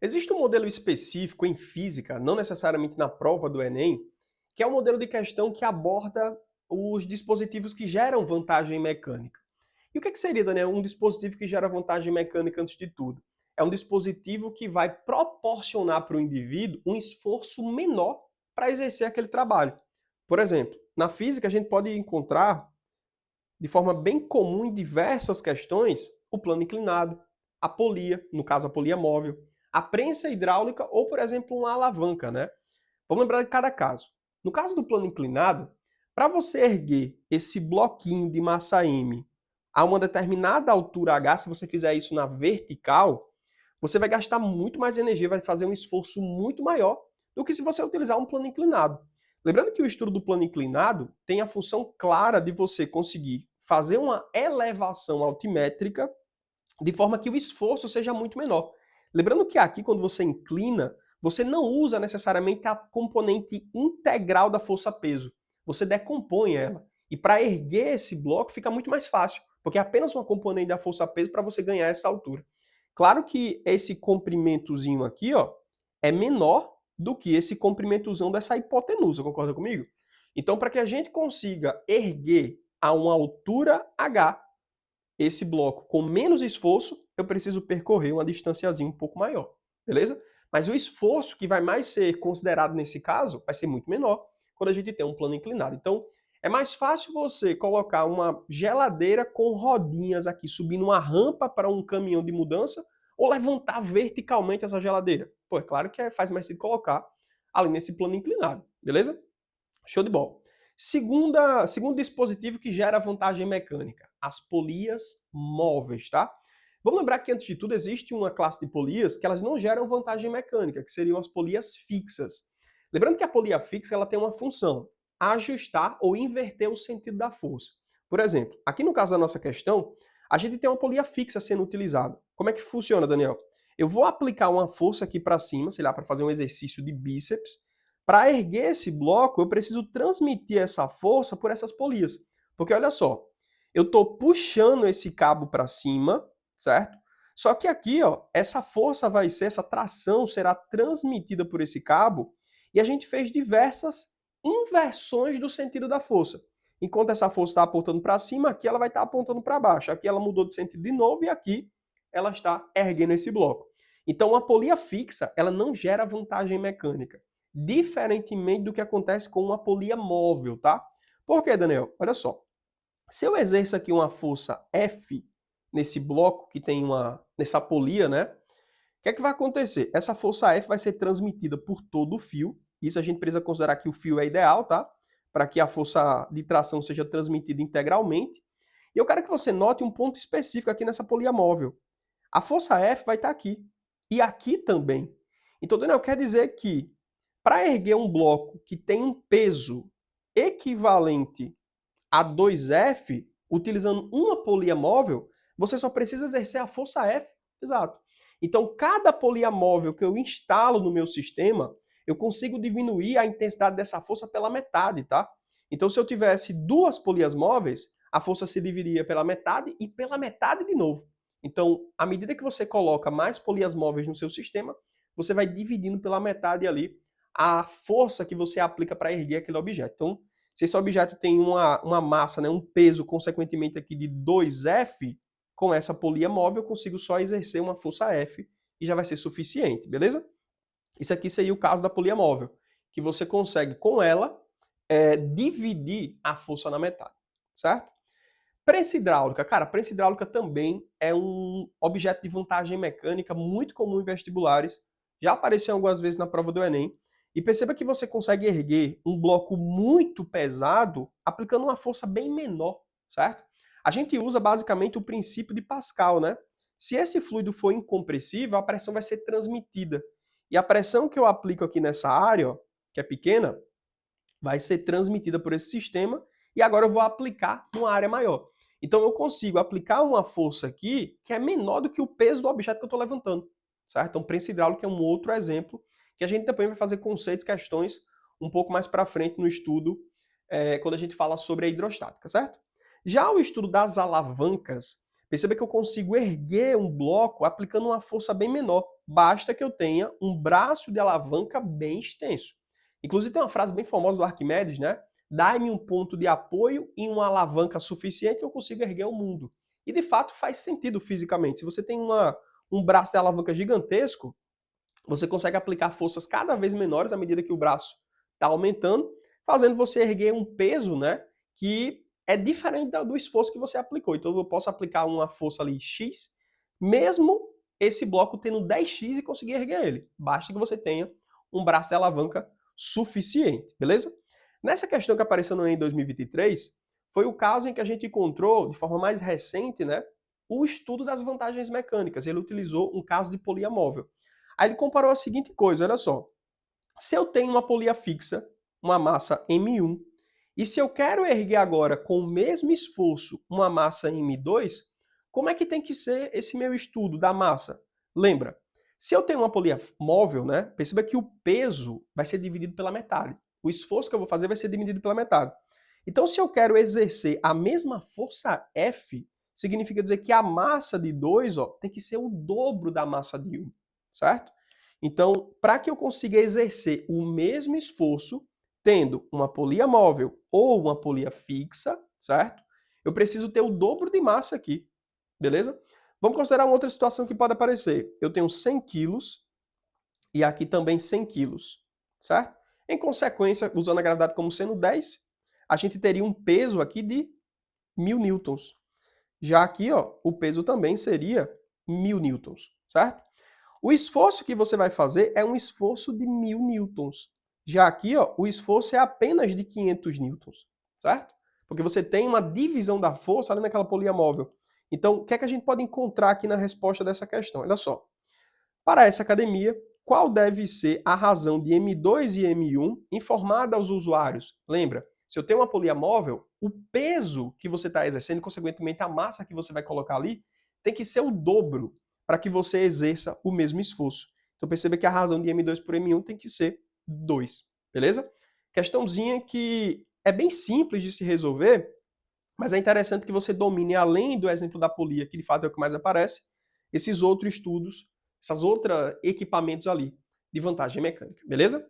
Existe um modelo específico em física, não necessariamente na prova do Enem, que é um modelo de questão que aborda os dispositivos que geram vantagem mecânica. E o que seria, Daniel, um dispositivo que gera vantagem mecânica antes de tudo? É um dispositivo que vai proporcionar para o indivíduo um esforço menor para exercer aquele trabalho. Por exemplo, na física a gente pode encontrar de forma bem comum em diversas questões o plano inclinado, a polia, no caso a polia móvel, a prensa hidráulica ou, por exemplo, uma alavanca, né? Vamos lembrar de cada caso. No caso do plano inclinado, para você erguer esse bloquinho de massa M a uma determinada altura H, se você fizer isso na vertical, você vai gastar muito mais energia, vai fazer um esforço muito maior do que se você utilizar um plano inclinado. Lembrando que o estudo do plano inclinado tem a função clara de você conseguir fazer uma elevação altimétrica de forma que o esforço seja muito menor. Lembrando que aqui, quando você inclina, você não usa necessariamente a componente integral da força-peso. Você decompõe ela. E para erguer esse bloco fica muito mais fácil, porque é apenas uma componente da força-peso para você ganhar essa altura. Claro que esse comprimentozinho aqui, ó, é menor do que esse comprimentozão dessa hipotenusa, concorda comigo? Então, para que a gente consiga erguer a uma altura H esse bloco com menos esforço, eu preciso percorrer uma distanciazinha um pouco maior, beleza? Mas o esforço que vai mais ser considerado nesse caso vai ser muito menor quando a gente tem um plano inclinado. Então, é mais fácil você colocar uma geladeira com rodinhas aqui subindo uma rampa para um caminhão de mudança ou levantar verticalmente essa geladeira. Pô, é claro que faz mais sentido colocar ali nesse plano inclinado, beleza? Show de bola. Segundo dispositivo que gera vantagem mecânica, as polias móveis, tá? Vamos lembrar que, antes de tudo, existe uma classe de polias que elas não geram vantagem mecânica, que seriam as polias fixas. Lembrando que a polia fixa ela tem uma função, ajustar ou inverter o sentido da força. Por exemplo, aqui no caso da nossa questão, a gente tem uma polia fixa sendo utilizada. Como é que funciona, Daniel? Eu vou aplicar uma força aqui para cima, sei lá, para fazer um exercício de bíceps. Para erguer esse bloco, eu preciso transmitir essa força por essas polias. Porque olha só, eu estou puxando esse cabo para cima, certo? Só que aqui, ó, essa força vai ser, essa tração será transmitida por esse cabo e a gente fez diversas inversões do sentido da força. Enquanto essa força está apontando para cima, aqui ela vai estar apontando para baixo. Aqui ela mudou de sentido de novo e aqui ela está erguendo esse bloco. Então, uma polia fixa, ela não gera vantagem mecânica, diferentemente do que acontece com uma polia móvel, tá? Por quê, Daniel? Olha só. Se eu exerço aqui uma força F nesse bloco que tem nessa polia, né? O que é que vai acontecer? Essa força F vai ser transmitida por todo o fio. Isso a gente precisa considerar que o fio é ideal, tá? Para que a força de tração seja transmitida integralmente. E eu quero que você note um ponto específico aqui nessa polia móvel. A força F vai estar aqui. E aqui também. Então, Daniel, quer dizer que para erguer um bloco que tem um peso equivalente a 2F, utilizando uma polia móvel, você só precisa exercer a força F. Exato. Então, cada polia móvel que eu instalo no meu sistema, eu consigo diminuir a intensidade dessa força pela metade, tá? Então, se eu tivesse duas polias móveis, a força se dividiria pela metade e pela metade de novo. Então, à medida que você coloca mais polias móveis no seu sistema, você vai dividindo pela metade ali a força que você aplica para erguer aquele objeto. Então, se esse objeto tem uma massa, né, um peso, consequentemente, aqui de 2F, com essa polia móvel eu consigo só exercer uma força F e já vai ser suficiente, beleza? Isso aqui seria o caso da polia móvel, que você consegue, com ela, dividir a força na metade, certo? Prensa hidráulica. Cara, prensa hidráulica também é um objeto de vantagem mecânica muito comum em vestibulares. Já apareceu algumas vezes na prova do Enem. E perceba que você consegue erguer um bloco muito pesado aplicando uma força bem menor, certo? A gente usa basicamente o princípio de Pascal, né? Se esse fluido for incompressível, a pressão vai ser transmitida. E a pressão que eu aplico aqui nessa área, ó, que é pequena, vai ser transmitida por esse sistema e agora eu vou aplicar numa área maior. Então eu consigo aplicar uma força aqui que é menor do que o peso do objeto que eu estou levantando, certo? Então prensa hidráulica é um outro exemplo que a gente depois vai fazer conceitos, questões um pouco mais para frente no estudo, quando a gente fala sobre a hidrostática, certo? Já o estudo das alavancas, perceba que eu consigo erguer um bloco aplicando uma força bem menor. basta que eu tenha um braço de alavanca bem extenso. Inclusive tem uma frase bem famosa do Arquimedes, né? Dá-me um ponto de apoio e uma alavanca suficiente que eu consigo erguer o mundo. E de fato faz sentido fisicamente. Se você tem um braço de alavanca gigantesco, você consegue aplicar forças cada vez menores à medida que o braço está aumentando, fazendo você erguer um peso, né, que é diferente do esforço que você aplicou. Então eu posso aplicar uma força ali X, mesmo esse bloco tendo 10x e conseguir erguer ele. Basta que você tenha um braço de alavanca suficiente, beleza? Nessa questão que apareceu no Enem 2023, foi o caso em que a gente encontrou, de forma mais recente, né, o estudo das vantagens mecânicas. Ele utilizou um caso de polia móvel. Aí ele comparou a seguinte coisa, olha só. Se eu tenho uma polia fixa, uma massa M1, e se eu quero erguer agora com o mesmo esforço uma massa M2, como é que tem que ser esse meu estudo da massa? Lembra, se eu tenho uma polia móvel, né, perceba que o peso vai ser dividido pela metade. O esforço que eu vou fazer vai ser dividido pela metade. Então, se eu quero exercer a mesma força F, significa dizer que a massa de 2 tem que ser o dobro da massa de 1, certo? Então, para que eu consiga exercer o mesmo esforço, tendo uma polia móvel ou uma polia fixa, certo? Eu preciso ter o dobro de massa aqui, beleza? Vamos considerar uma outra situação que pode aparecer. Eu tenho 100 quilos e aqui também 100 quilos, certo? Em consequência, usando a gravidade como sendo 10, a gente teria um peso aqui de 1000 newtons. Já aqui, ó, o peso também seria 1000 newtons, certo? O esforço que você vai fazer é um esforço de 1000 newtons. Já aqui, ó, o esforço é apenas de 500 newtons, certo? Porque você tem uma divisão da força ali naquela polia móvel. Então, o que é que a gente pode encontrar aqui na resposta dessa questão? Olha só. Para essa academia, qual deve ser a razão de M2 e M1 informada aos usuários? Lembra, se eu tenho uma polia móvel, o peso que você está exercendo, consequentemente a massa que você vai colocar ali, tem que ser o dobro para que você exerça o mesmo esforço. Então perceba que a razão de M2 por M1 tem que ser 2, beleza? Questãozinha que é bem simples de se resolver, mas é interessante que você domine, além do exemplo da polia, que de fato é o que mais aparece, esses outros estudos, esses outros equipamentos ali de vantagem mecânica, beleza?